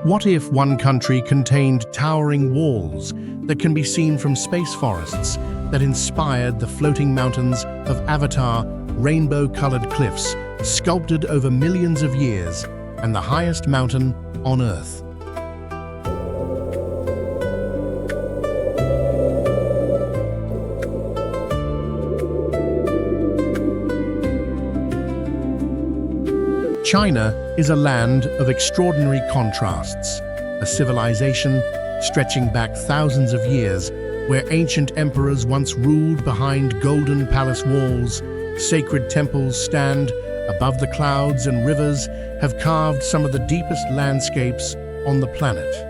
What if one country contained towering walls that can be seen from space forests that inspired the floating mountains of Avatar, rainbow-colored cliffs sculpted over millions of years, and the highest mountain on Earth? China is a land of extraordinary contrasts, a civilization stretching back thousands of years, where ancient emperors once ruled behind golden palace walls, sacred temples stand above the clouds, and rivers have carved some of the deepest landscapes on the planet.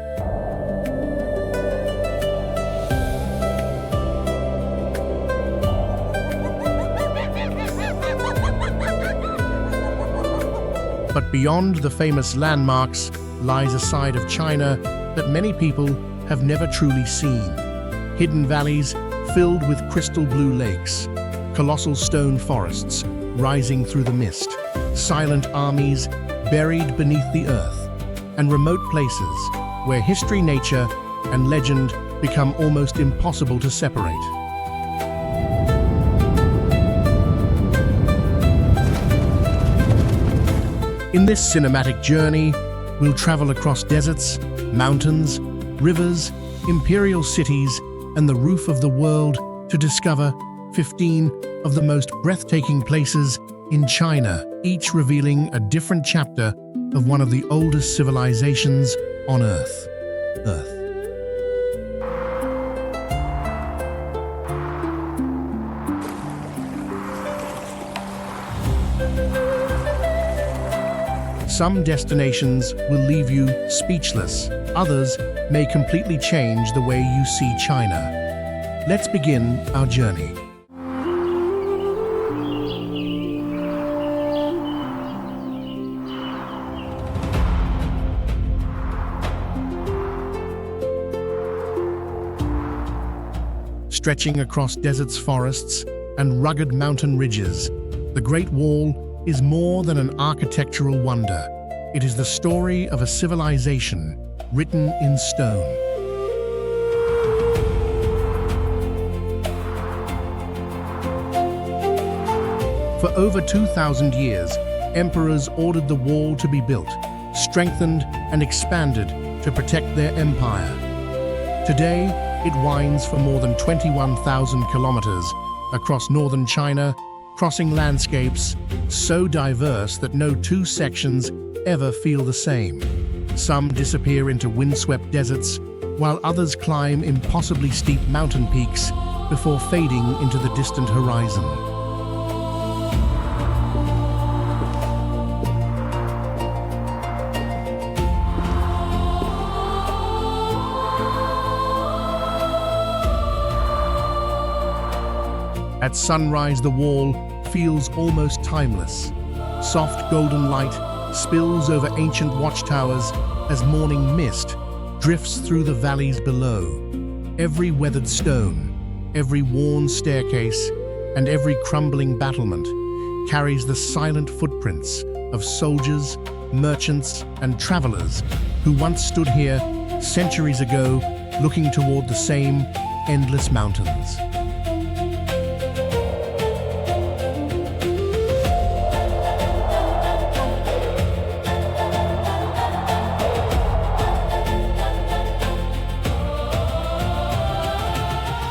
But beyond the famous landmarks lies a side of China that many people have never truly seen. Hidden valleys filled with crystal blue lakes, colossal stone forests rising through the mist, silent armies buried beneath the earth, and remote places where history, nature, and legend become almost impossible to separate. In this cinematic journey, we'll travel across deserts, mountains, rivers, imperial cities, and the roof of the world to discover 15 of the most breathtaking places in China, each revealing a different chapter of one of the oldest civilizations on Earth. Some destinations will leave you speechless. Others may completely change the way you see China. Let's begin our journey. Stretching across deserts, forests, and rugged mountain ridges, the Great Wall is more than an architectural wonder. It is the story of a civilization written in stone. For over 2,000 years, emperors ordered the wall to be built, strengthened and expanded to protect their empire. Today, it winds for more than 21,000 kilometers across northern China, crossing landscapes so diverse that no two sections ever feel the same. Some disappear into windswept deserts, while others climb impossibly steep mountain peaks before fading into the distant horizon. At sunrise, the wall feels almost timeless. Soft golden light spills over ancient watchtowers as morning mist drifts through the valleys below. Every weathered stone, every worn staircase, and every crumbling battlement carries the silent footprints of soldiers, merchants, and travelers who once stood here centuries ago, looking toward the same endless mountains.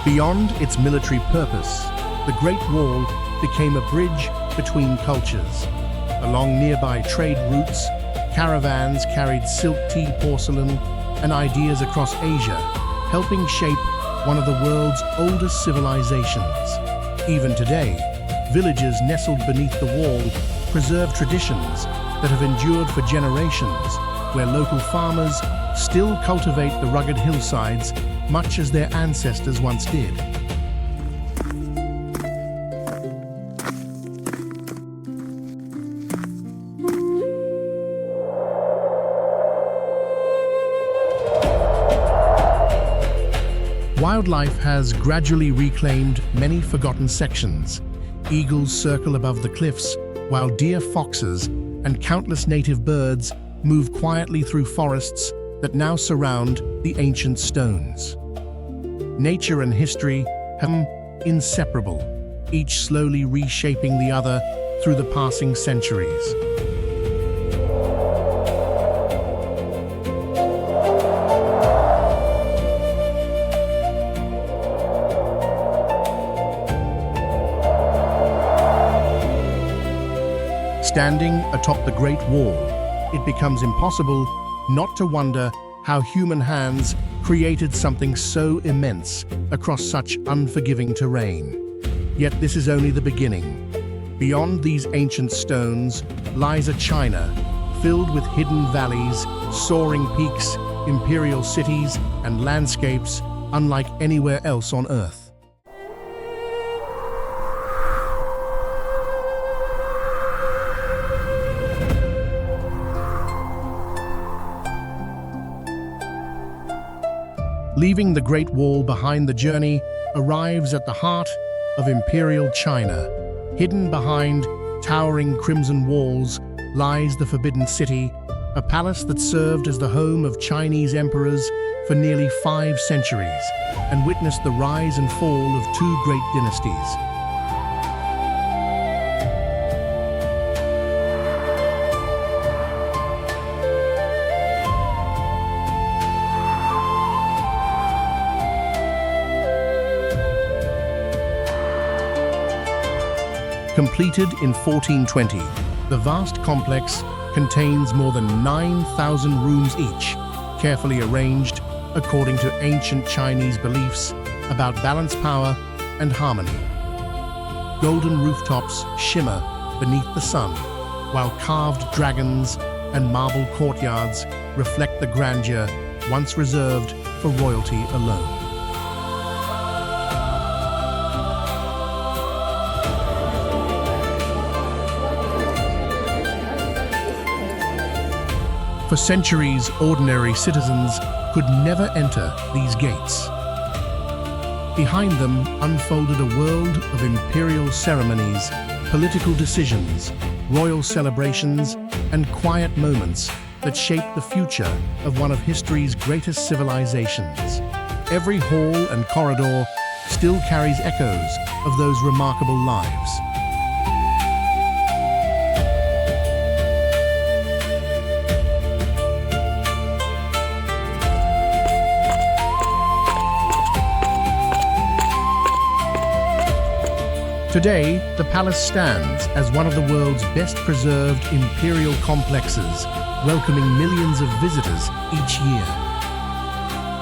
Beyond its military purpose, the Great Wall became a bridge between cultures. Along nearby trade routes, caravans carried silk, tea, porcelain, and ideas across Asia, helping shape one of the world's oldest civilizations. Even today, villages nestled beneath the wall preserve traditions that have endured for generations, where local farmers still cultivate the rugged hillsides much as their ancestors once did. Wildlife has gradually reclaimed many forgotten sections. Eagles circle above the cliffs, while deer, foxes, and countless native birds move quietly through forests that now surround the ancient stones. Nature and history have become inseparable, each slowly reshaping the other through the passing centuries. Standing atop the Great Wall, it becomes impossible not to wonder how human hands created something so immense across such unforgiving terrain. Yet this is only the beginning. Beyond these ancient stones lies a China filled with hidden valleys, soaring peaks, imperial cities, and landscapes unlike anywhere else on Earth. Leaving the Great Wall behind, the journey arrives at the heart of imperial China. Hidden behind towering crimson walls lies the Forbidden City, a palace that served as the home of Chinese emperors for nearly 5 centuries and witnessed the rise and fall of 2 great dynasties. Completed in 1420, the vast complex contains more than 9,000 rooms each, carefully arranged according to ancient Chinese beliefs about balance, power, and harmony. Golden rooftops shimmer beneath the sun, while carved dragons and marble courtyards reflect the grandeur once reserved for royalty alone. For centuries, ordinary citizens could never enter these gates. Behind them unfolded a world of imperial ceremonies, political decisions, royal celebrations, and quiet moments that shaped the future of one of history's greatest civilizations. Every hall and corridor still carries echoes of those remarkable lives. Today, the palace stands as one of the world's best-preserved imperial complexes, welcoming millions of visitors each year.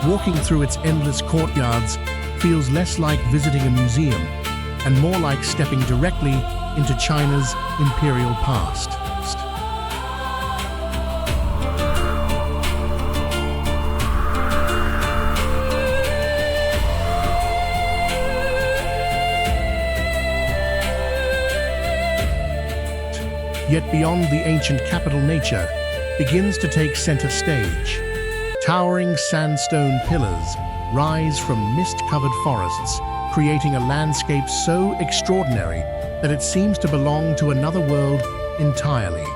Walking through its endless courtyards feels less like visiting a museum and more like stepping directly into China's imperial past. Yet beyond the ancient capital, nature begins to take center stage. Towering sandstone pillars rise from mist-covered forests, creating a landscape so extraordinary that it seems to belong to another world entirely.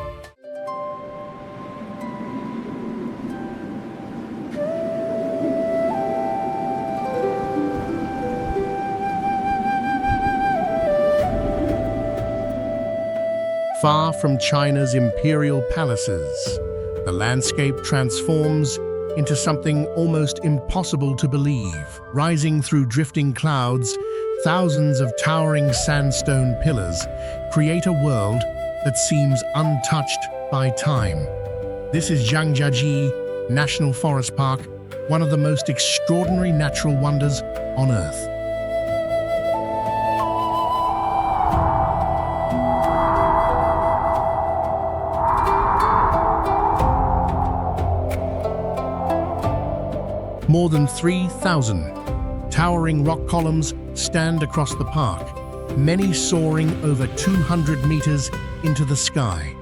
Far from China's imperial palaces, the landscape transforms into something almost impossible to believe. Rising through drifting clouds, thousands of towering sandstone pillars create a world that seems untouched by time. This is Zhangjiajie National Forest Park, one of the most extraordinary natural wonders on Earth. More than 3,000 towering rock columns stand across the park, many soaring over 200 meters into the sky.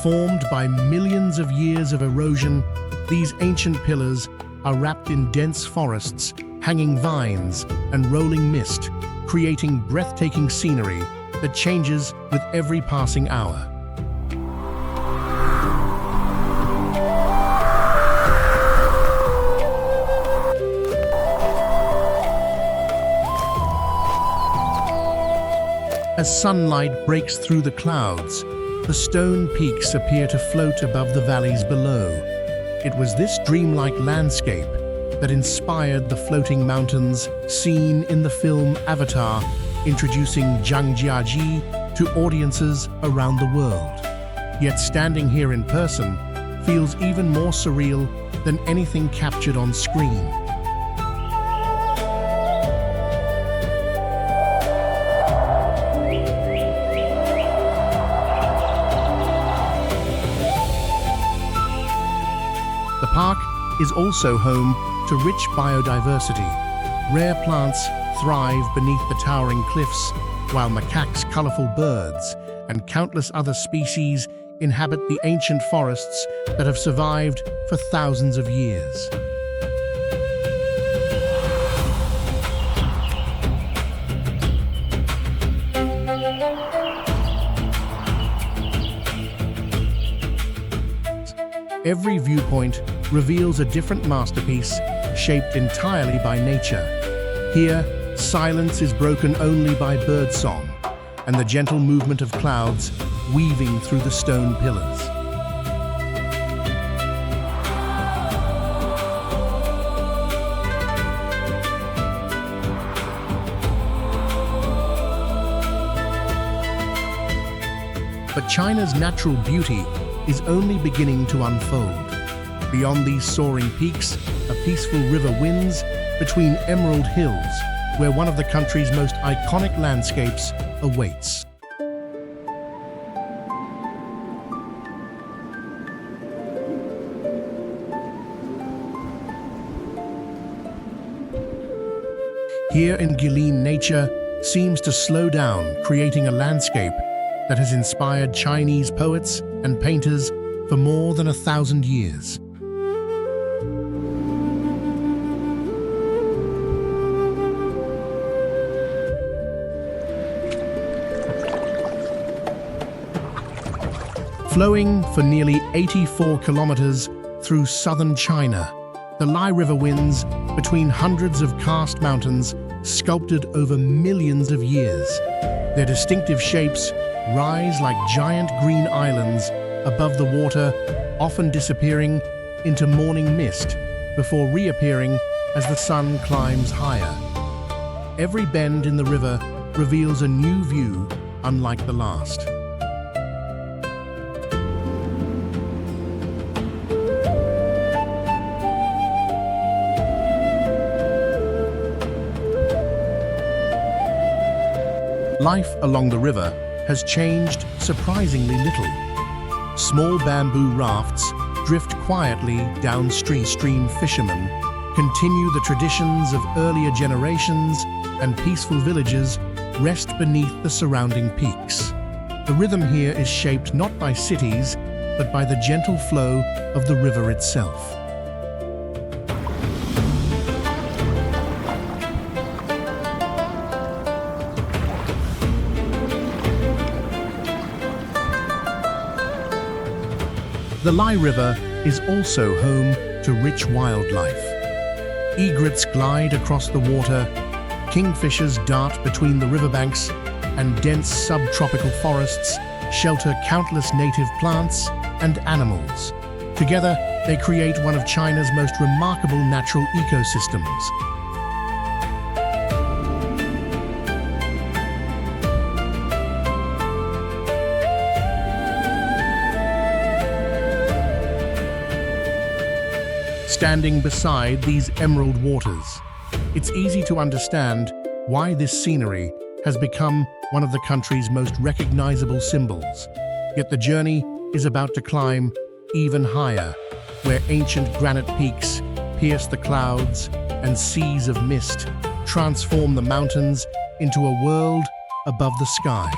Formed by millions of years of erosion, these ancient pillars are wrapped in dense forests, hanging vines, and rolling mist, creating breathtaking scenery that changes with every passing hour. As sunlight breaks through the clouds, the stone peaks appear to float above the valleys below. It was this dreamlike landscape that inspired the floating mountains seen in the film Avatar, introducing Zhangjiajie to audiences around the world. Yet standing here in person feels even more surreal than anything captured on screen. The park is also home to rich biodiversity. Rare plants thrive beneath the towering cliffs, while macaques, colorful birds, and countless other species inhabit the ancient forests that have survived for thousands of years. Every viewpoint reveals a different masterpiece shaped entirely by nature. Here, silence is broken only by birdsong and the gentle movement of clouds weaving through the stone pillars. But China's natural beauty is only beginning to unfold. Beyond these soaring peaks, a peaceful river winds between emerald hills, where one of the country's most iconic landscapes awaits. Here in Guilin, nature seems to slow down, creating a landscape that has inspired Chinese poets and painters for more than 1,000 years. Flowing for nearly 84 kilometers through southern China, the Li River winds between hundreds of karst mountains sculpted over millions of years. Their distinctive shapes rise like giant green islands above the water, often disappearing into morning mist before reappearing as the sun climbs higher. Every bend in the river reveals a new view unlike the last. Life along the river has changed surprisingly little. Small bamboo rafts drift quietly downstream. Fishermen continue the traditions of earlier generations, and peaceful villages rest beneath the surrounding peaks. The rhythm here is shaped not by cities, but by the gentle flow of the river itself. The Li River is also home to rich wildlife. Egrets glide across the water, kingfishers dart between the riverbanks, and dense subtropical forests shelter countless native plants and animals. Together, they create one of China's most remarkable natural ecosystems. Standing beside these emerald waters, it's easy to understand why this scenery has become one of the country's most recognizable symbols. Yet the journey is about to climb even higher, where ancient granite peaks pierce the clouds and seas of mist transform the mountains into a world above the sky.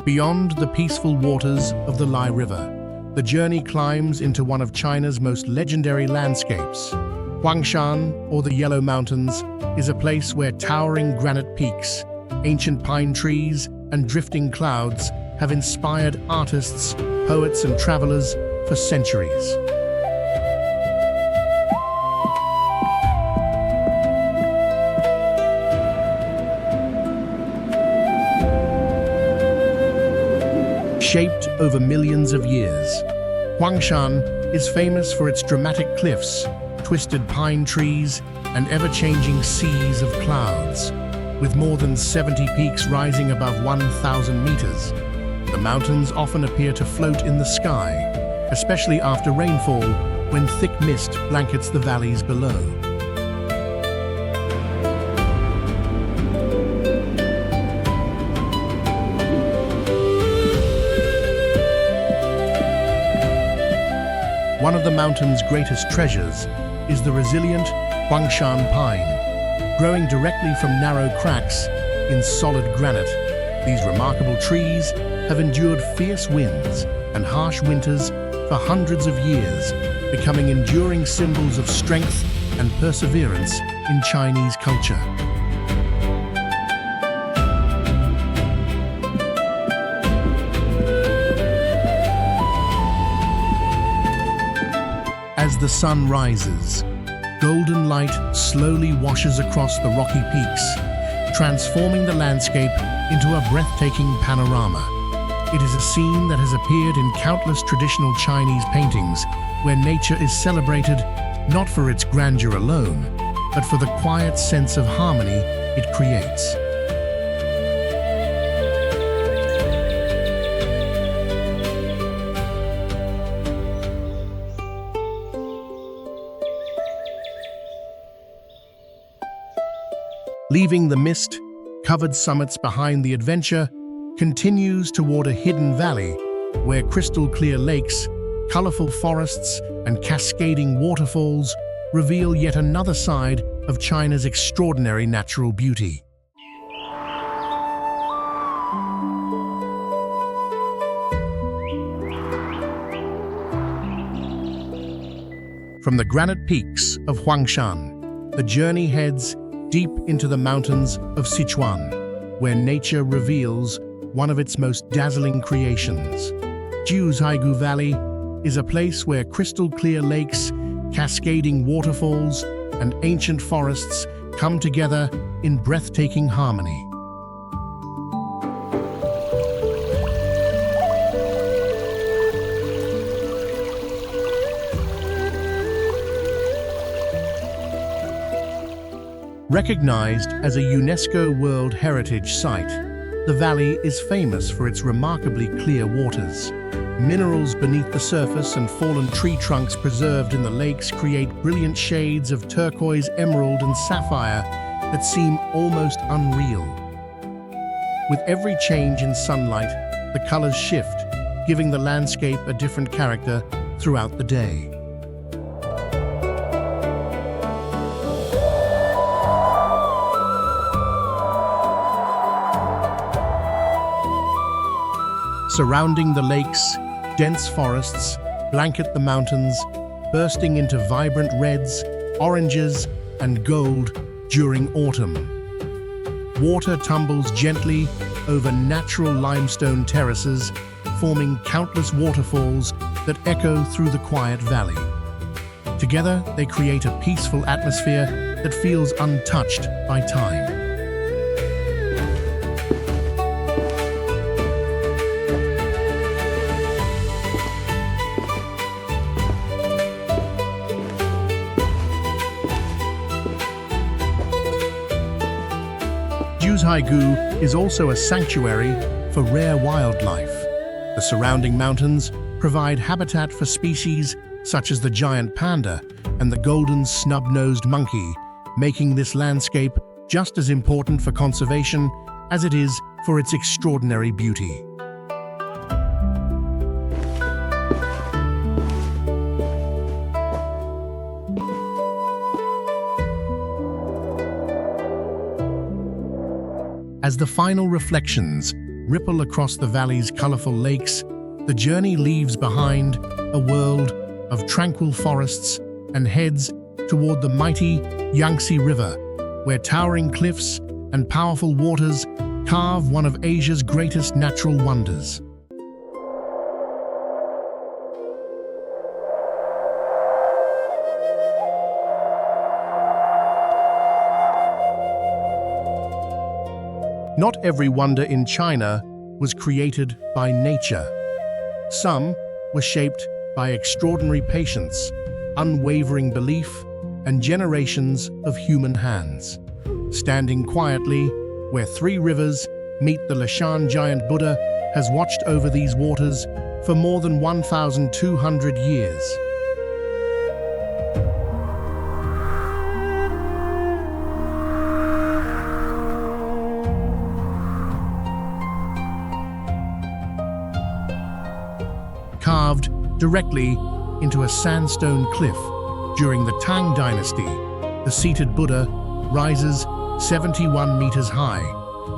Beyond the peaceful waters of the Li River, the journey climbs into one of China's most legendary landscapes. Huangshan, or the Yellow Mountains, is a place where towering granite peaks, ancient pine trees, and drifting clouds have inspired artists, poets, and travelers for centuries. shaped over millions of years. Huangshan is famous for its dramatic cliffs, twisted pine trees, and ever-changing seas of clouds. With more than 70 peaks rising above 1,000 meters, the mountains often appear to float in the sky, especially after rainfall when thick mist blankets the valleys below. One of the mountain's greatest treasures is the resilient Huangshan pine. Growing directly from narrow cracks in solid granite, these remarkable trees have endured fierce winds and harsh winters for hundreds of years, becoming enduring symbols of strength and perseverance in Chinese culture. As the sun rises, golden light slowly washes across the rocky peaks, transforming the landscape into a breathtaking panorama. It is a scene that has appeared in countless traditional Chinese paintings, where nature is celebrated not for its grandeur alone, but for the quiet sense of harmony it creates. Leaving the mist-covered summits behind, the adventure continues toward a hidden valley where crystal-clear lakes, colorful forests, and cascading waterfalls reveal yet another side of China's extraordinary natural beauty. From the granite peaks of Huangshan, the journey heads deep into the mountains of Sichuan, where nature reveals one of its most dazzling creations. Jiuzhaigou Valley is a place where crystal-clear lakes, cascading waterfalls, and ancient forests come together in breathtaking harmony. Recognized as a UNESCO World Heritage Site, the valley is famous for its remarkably clear waters. Minerals beneath the surface and fallen tree trunks preserved in the lakes create brilliant shades of turquoise, emerald, and sapphire that seem almost unreal. With every change in sunlight, the colors shift, giving the landscape a different character throughout the day. Surrounding the lakes, dense forests blanket the mountains, bursting into vibrant reds, oranges, and gold during autumn. Water tumbles gently over natural limestone terraces, forming countless waterfalls that echo through the quiet valley. Together, they create a peaceful atmosphere that feels untouched by time. Jiuzhaigou is also a sanctuary for rare wildlife. The surrounding mountains provide habitat for species such as the giant panda and the golden snub-nosed monkey, making this landscape just as important for conservation as it is for its extraordinary beauty. As the final reflections ripple across the valley's colorful lakes, the journey leaves behind a world of tranquil forests and heads toward the mighty Yangtze River, where towering cliffs and powerful waters carve one of Asia's greatest natural wonders. Not every wonder in China was created by nature. Some were shaped by extraordinary patience, unwavering belief, and generations of human hands. Standing quietly where three rivers meet, the Leshan giant Buddha has watched over these waters for more than 1,200 years. Carved directly into a sandstone cliff during the Tang dynasty, the seated Buddha rises 71 meters high,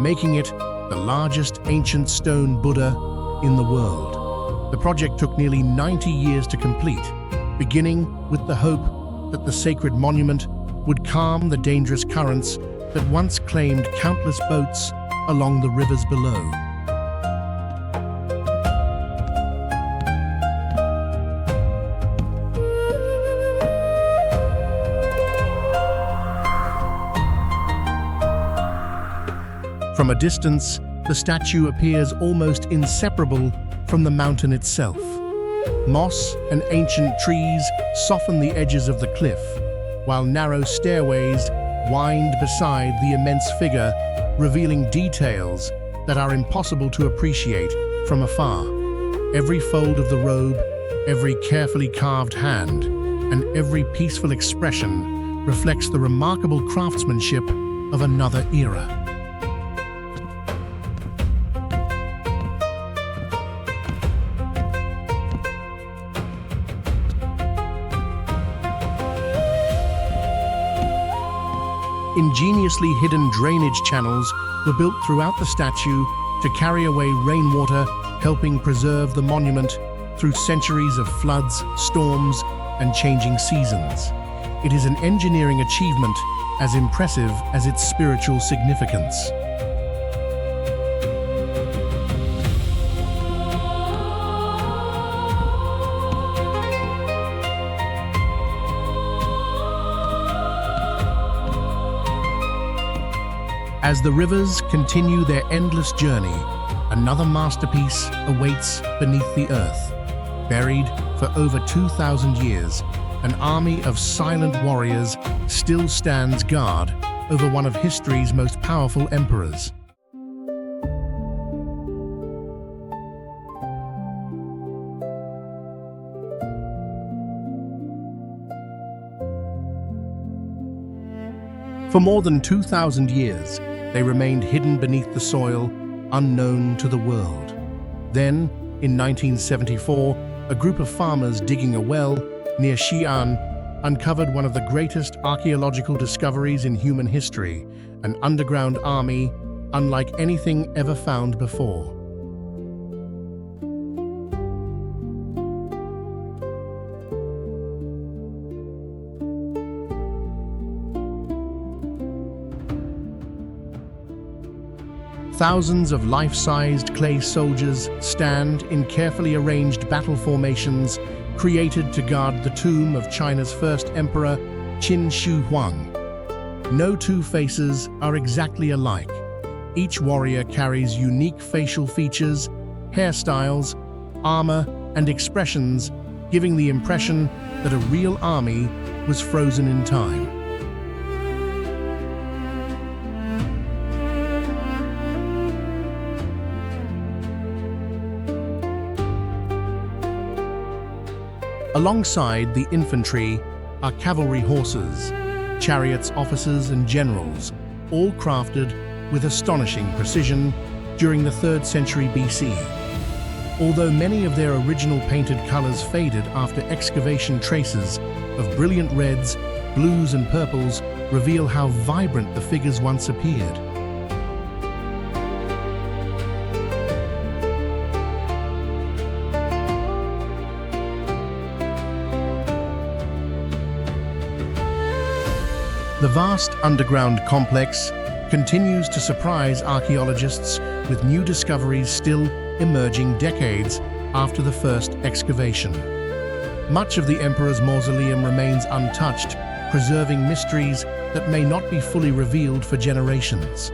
making it the largest ancient stone Buddha in the world. The project took nearly 90 years to complete, beginning with the hope that the sacred monument would calm the dangerous currents that once claimed countless boats along the rivers below. From a distance, the statue appears almost inseparable from the mountain itself. Moss and ancient trees soften the edges of the cliff, while narrow stairways wind beside the immense figure, revealing details that are impossible to appreciate from afar. Every fold of the robe, every carefully carved hand, and every peaceful expression reflects the remarkable craftsmanship of another era. Ingeniously hidden drainage channels were built throughout the statue to carry away rainwater, helping preserve the monument through centuries of floods, storms, and changing seasons. It is an engineering achievement as impressive as its spiritual significance. As the rivers continue their endless journey, another masterpiece awaits beneath the earth. Buried for over 2,000 years, an army of silent warriors still stands guard over one of history's most powerful emperors. For more than 2,000 years, they remained hidden beneath the soil, unknown to the world. Then, in 1974, a group of farmers digging a well near Xi'an uncovered one of the greatest archaeological discoveries in human history, an underground army unlike anything ever found before. Thousands of life-sized clay soldiers stand in carefully arranged battle formations created to guard the tomb of China's first emperor, Qin Shi Huang. No two faces are exactly alike. Each warrior carries unique facial features, hairstyles, armor, and expressions, giving the impression that a real army was frozen in time. Alongside the infantry are cavalry horses, chariots, officers, and generals, all crafted with astonishing precision during the 3rd century BC. Although many of their original painted colors faded after excavation, traces of brilliant reds, blues, and purples reveal how vibrant the figures once appeared. The vast underground complex continues to surprise archaeologists with new discoveries still emerging decades after the first excavation. Much of the emperor's mausoleum remains untouched, preserving mysteries that may not be fully revealed for generations.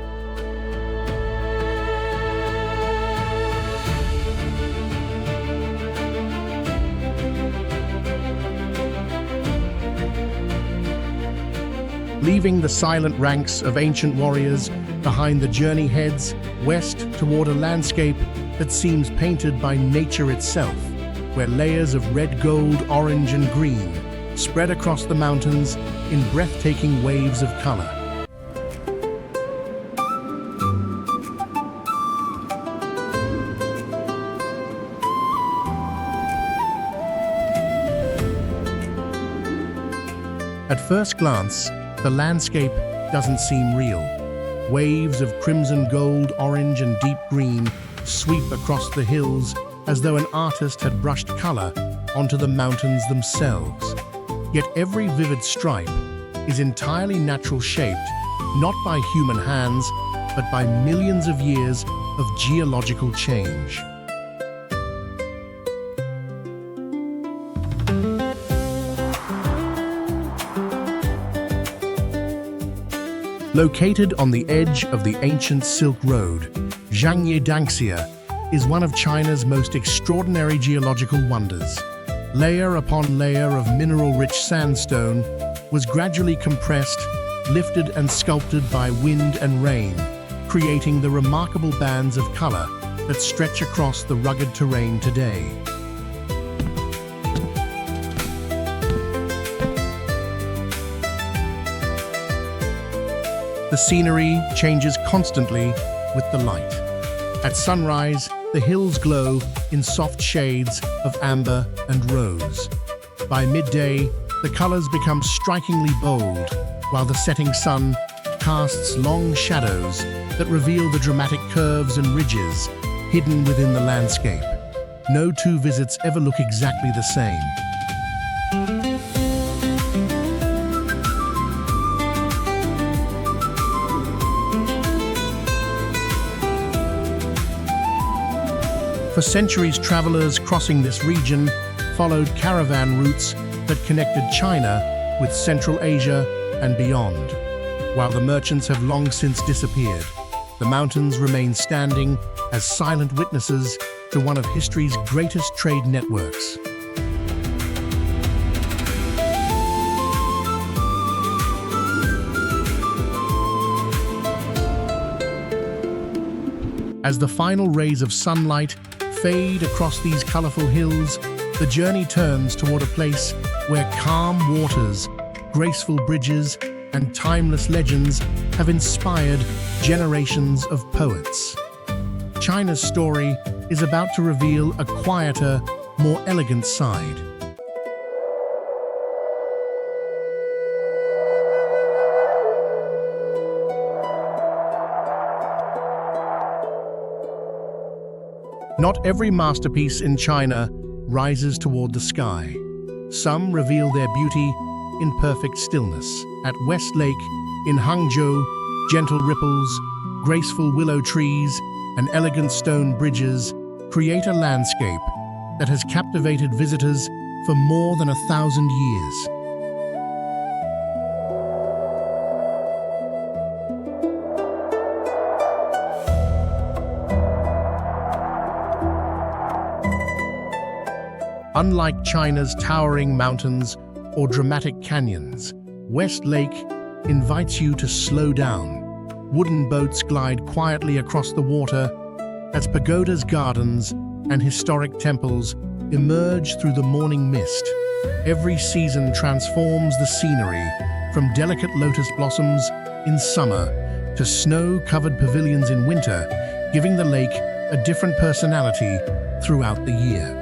Leaving the silent ranks of ancient warriors behind, the journey heads west toward a landscape that seems painted by nature itself, where layers of red, gold, orange, and green spread across the mountains in breathtaking waves of color. At first glance, the landscape doesn't seem real. Waves of crimson, gold, orange, and deep green sweep across the hills as though an artist had brushed color onto the mountains themselves. Yet every vivid stripe is entirely natural, shaped not by human hands, but by millions of years of geological change. Located on the edge of the ancient Silk Road, Zhangye Danxia is one of China's most extraordinary geological wonders. Layer upon layer of mineral-rich sandstone was gradually compressed, lifted and sculpted by wind and rain, creating the remarkable bands of color that stretch across the rugged terrain today. The scenery changes constantly with the light. At sunrise, the hills glow in soft shades of amber and rose. By midday, the colors become strikingly bold, while the setting sun casts long shadows that reveal the dramatic curves and ridges hidden within the landscape. No two visits ever look exactly the same. For centuries, travelers crossing this region followed caravan routes that connected China with Central Asia and beyond. While the merchants have long since disappeared, the mountains remain standing as silent witnesses to one of history's greatest trade networks. As the final rays of sunlight fade across these colorful hills, the journey turns toward a place where calm waters, graceful bridges, and timeless legends have inspired generations of poets. China's story is about to reveal a quieter, more elegant side. Not every masterpiece in China rises toward the sky. Some reveal their beauty in perfect stillness. At West Lake, in Hangzhou, gentle ripples, graceful willow trees, and elegant stone bridges create a landscape that has captivated visitors for more than 1,000 years. Unlike China's towering mountains or dramatic canyons, West Lake invites you to slow down. Wooden boats glide quietly across the water as pagodas, gardens, and historic temples emerge through the morning mist. Every season transforms the scenery, from delicate lotus blossoms in summer to snow-covered pavilions in winter, giving the lake a different personality throughout the year.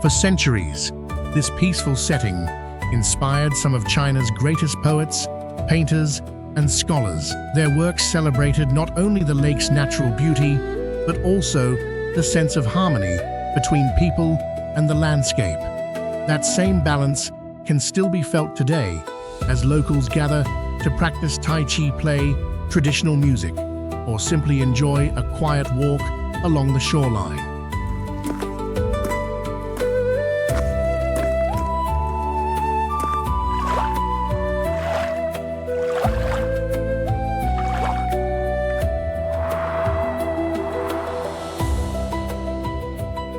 For centuries, this peaceful setting inspired some of China's greatest poets, painters, and scholars. Their works celebrated not only the lake's natural beauty, but also the sense of harmony between people and the landscape. That same balance can still be felt today as locals gather to practice Tai Chi, play traditional music, or simply enjoy a quiet walk along the shoreline.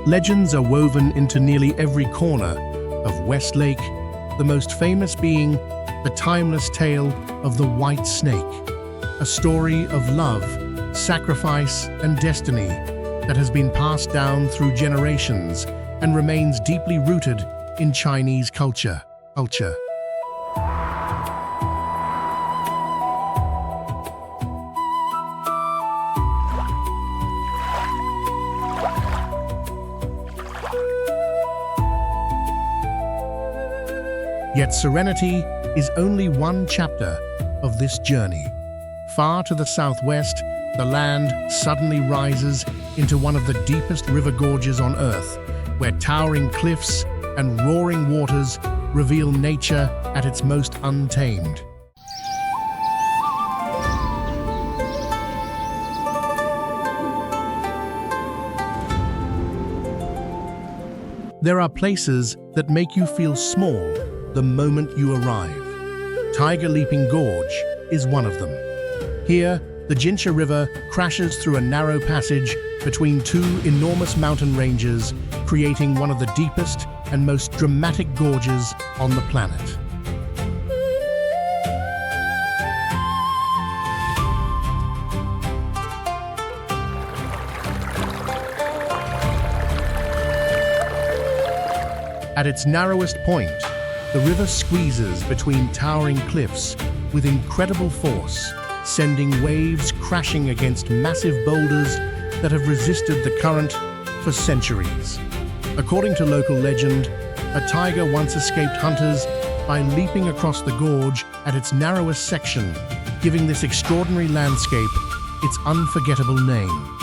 Legends are woven into nearly every corner of West Lake, the most famous being the timeless tale of the White Snake, a story of love, sacrifice, and destiny that has been passed down through generations and remains deeply rooted in Chinese culture. Yet Serenity is only one chapter of this journey. Far to the southwest, the land suddenly rises into one of the deepest river gorges on Earth, where towering cliffs and roaring waters reveal nature at its most untamed. There are places that make you feel small the moment you arrive. Tiger Leaping Gorge is one of them. Here, the Jiuzhaigou River crashes through a narrow passage between two enormous mountain ranges, creating one of the deepest and most dramatic gorges on the planet. At its narrowest point, the river squeezes between towering cliffs with incredible force, sending waves crashing against massive boulders that have resisted the current for centuries. According to local legend, a tiger once escaped hunters by leaping across the gorge at its narrowest section, giving this extraordinary landscape its unforgettable name.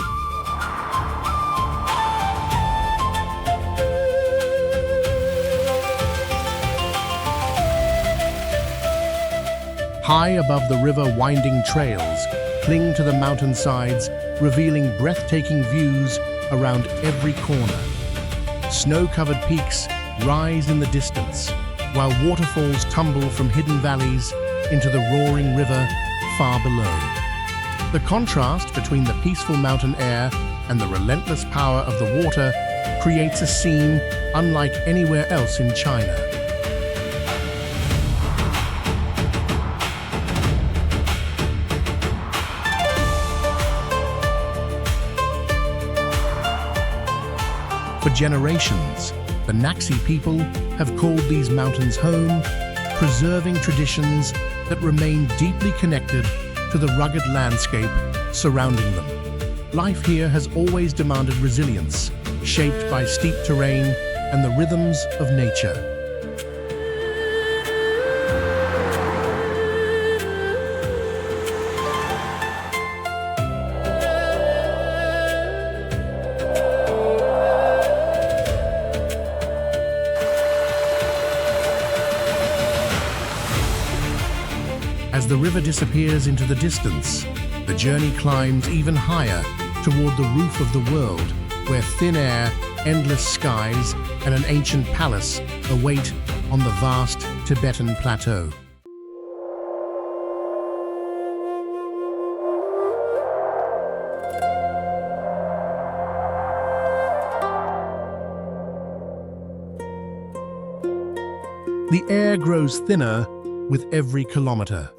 High above the river, winding trails cling to the mountainsides, revealing breathtaking views around every corner. Snow-covered peaks rise in the distance, while waterfalls tumble from hidden valleys into the roaring river far below. The contrast between the peaceful mountain air and the relentless power of the water creates a scene unlike anywhere else in China. For generations, the Naxi people have called these mountains home, preserving traditions that remain deeply connected to the rugged landscape surrounding them. Life here has always demanded resilience, shaped by steep terrain and the rhythms of nature. As the river disappears into the distance, the journey climbs even higher toward the roof of the world, where thin air, endless skies, and an ancient palace await on the vast Tibetan plateau. The air grows thinner with every kilometer.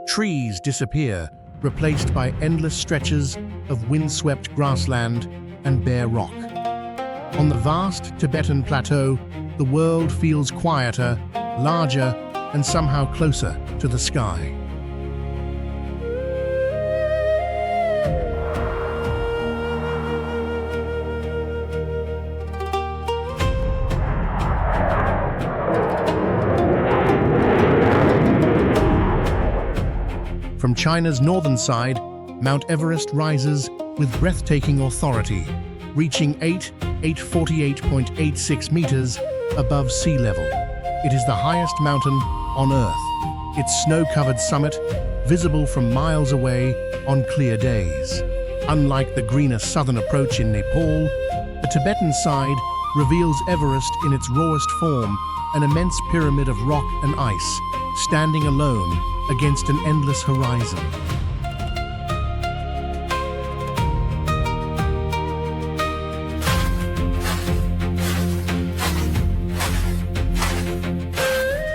Trees disappear, replaced by endless stretches of windswept grassland and bare rock. On the vast Tibetan plateau, the world feels quieter, larger, and somehow closer to the sky. From China's northern side, Mount Everest rises with breathtaking authority, reaching 848.86 meters above sea level. It is the highest mountain on Earth, its snow-covered summit visible from miles away on clear days. Unlike the greener southern approach in Nepal, the Tibetan side reveals Everest in its rawest form, an immense pyramid of rock and ice, standing alone against an endless horizon.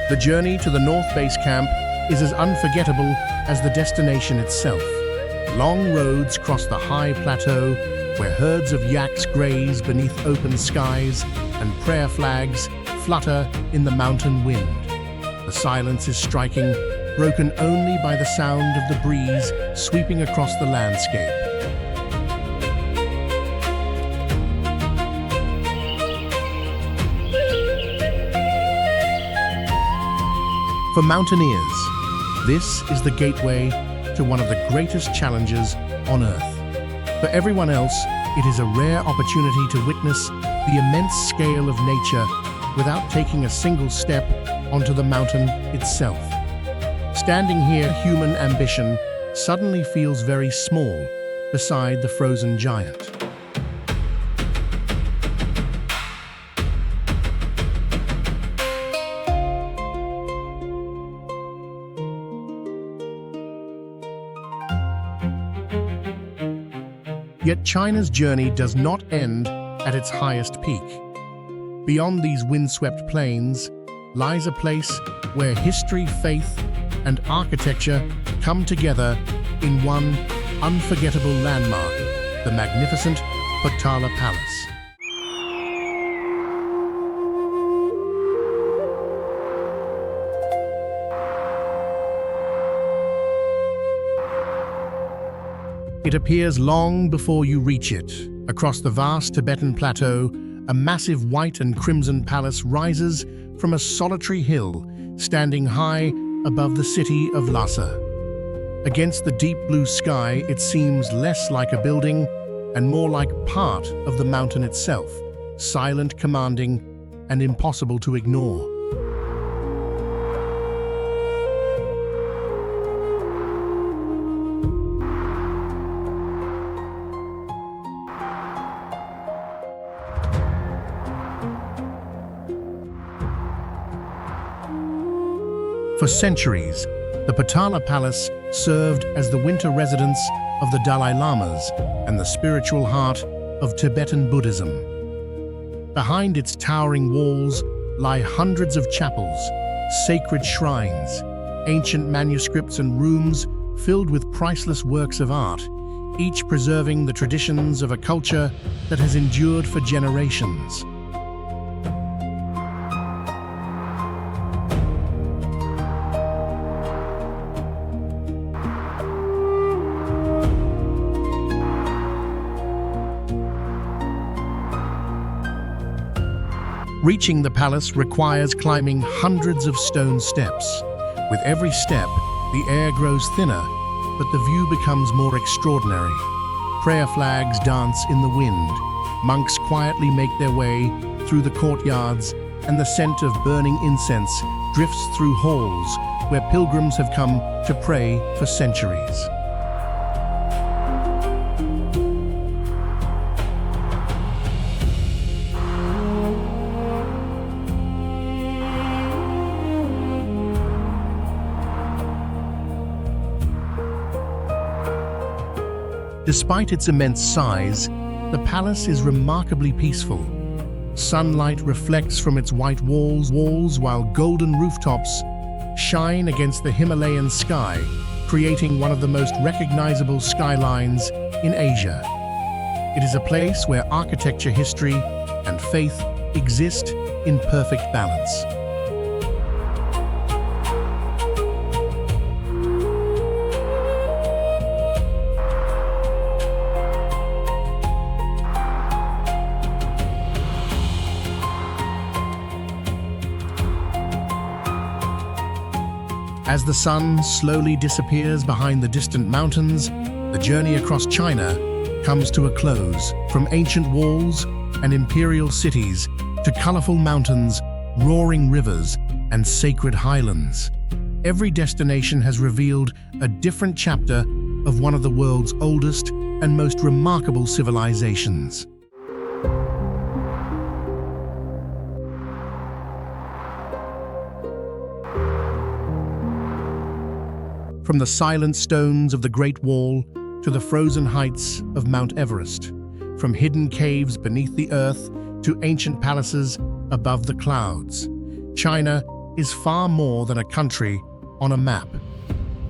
The journey to the North Base Camp is as unforgettable as the destination itself. Long roads cross the high plateau where herds of yaks graze beneath open skies and prayer flags flutter in the mountain wind. The silence is striking, broken only by the sound of the breeze sweeping across the landscape. For mountaineers, this is the gateway to one of the greatest challenges on Earth. For everyone else, it is a rare opportunity to witness the immense scale of nature without taking a single step onto the mountain itself. Standing here, human ambition suddenly feels very small beside the frozen giant. Yet China's journey does not end at its highest peak. Beyond these windswept plains lies a place where history, faith, and architecture come together in one unforgettable landmark, the magnificent Potala Palace. It appears long before you reach it. Across the vast Tibetan plateau, a massive white and crimson palace rises from a solitary hill, standing high above the city of Lhasa. Against the deep blue sky, it seems less like a building and more like part of the mountain itself, silent, commanding, and impossible to ignore. For centuries, the Potala Palace served as the winter residence of the Dalai Lamas and the spiritual heart of Tibetan Buddhism. Behind its towering walls lie hundreds of chapels, sacred shrines, ancient manuscripts and rooms filled with priceless works of art, each preserving the traditions of a culture that has endured for generations. Reaching the palace requires climbing hundreds of stone steps. With every step, the air grows thinner, but the view becomes more extraordinary. Prayer flags dance in the wind, monks quietly make their way through the courtyards, and the scent of burning incense drifts through halls where pilgrims have come to pray for centuries. Despite its immense size, the palace is remarkably peaceful. Sunlight reflects from its white walls while golden rooftops shine against the Himalayan sky, creating one of the most recognizable skylines in Asia. It is a place where architecture, history, and faith exist in perfect balance. As the sun slowly disappears behind the distant mountains, the journey across China comes to a close. From ancient walls and imperial cities to colorful mountains, roaring rivers, and sacred highlands, every destination has revealed a different chapter of one of the world's oldest and most remarkable civilizations. From the silent stones of the Great Wall to the frozen heights of Mount Everest, from hidden caves beneath the earth to ancient palaces above the clouds, China is far more than a country on a map.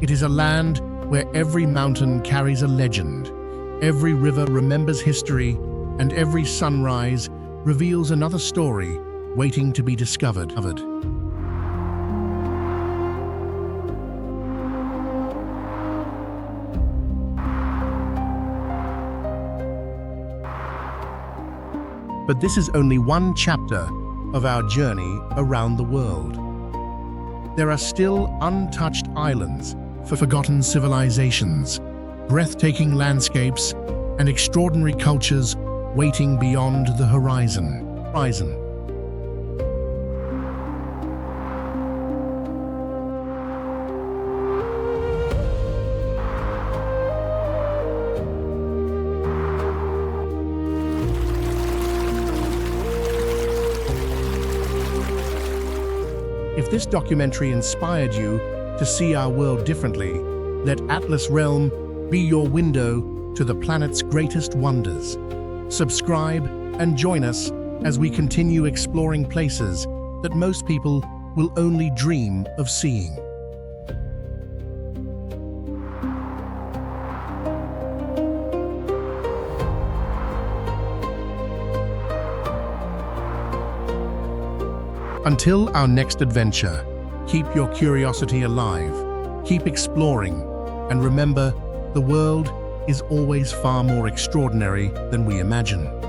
It is a land where every mountain carries a legend, every river remembers history, and every sunrise reveals another story waiting to be discovered. But this is only one chapter of our journey around the world. There are still untouched islands, forgotten civilizations, breathtaking landscapes, and extraordinary cultures waiting beyond the horizon. If this documentary inspired you to see our world differently, let Atlas Realm be your window to the planet's greatest wonders. Subscribe and join us as we continue exploring places that most people will only dream of seeing. Until our next adventure, keep your curiosity alive, keep exploring, and remember, the world is always far more extraordinary than we imagine.